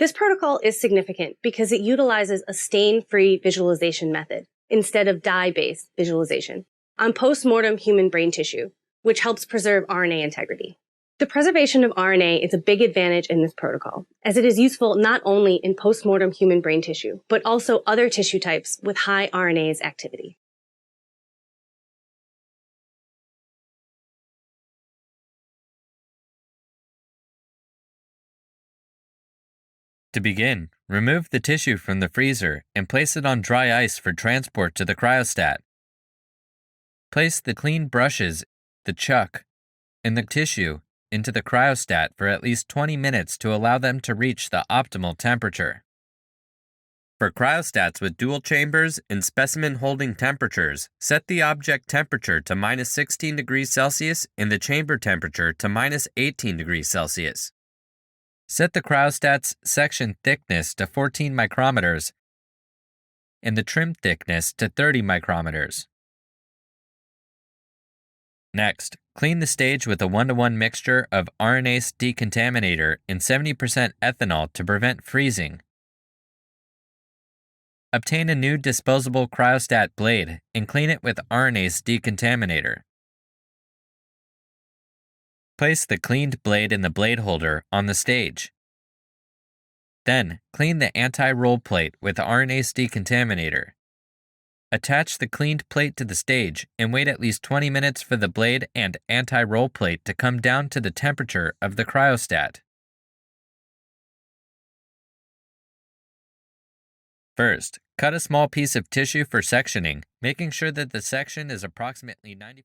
This protocol is significant because it utilizes a stain-free visualization method instead of dye-based visualization on post-mortem human brain tissue, which helps preserve RNA integrity. The preservation of RNA is a big advantage in this protocol, as it is useful not only in post-mortem human brain tissue, but also other tissue types with high RNase activity. To begin, remove the tissue from the freezer and place it on dry ice for transport to the cryostat. Place the clean brushes, the chuck, and the tissue into the cryostat for at least 20 minutes to allow them to reach the optimal temperature. For cryostats with dual chambers and specimen holding temperatures, set the object temperature to -16 degrees Celsius and the chamber temperature to -18 degrees Celsius. Set the cryostat's section thickness to 14 micrometers and the trim thickness to 30 micrometers. Next, clean the stage with a 1:1 mixture of RNase decontaminator and 70% ethanol to prevent freezing. Obtain a new disposable cryostat blade and clean it with RNase decontaminator. Place the cleaned blade in the blade holder on the stage. Then, clean the anti-roll plate with RNase decontaminator. Attach the cleaned plate to the stage and wait at least 20 minutes for the blade and anti-roll plate to come down to the temperature of the cryostat. First, cut a small piece of tissue for sectioning, making sure that the section is approximately 95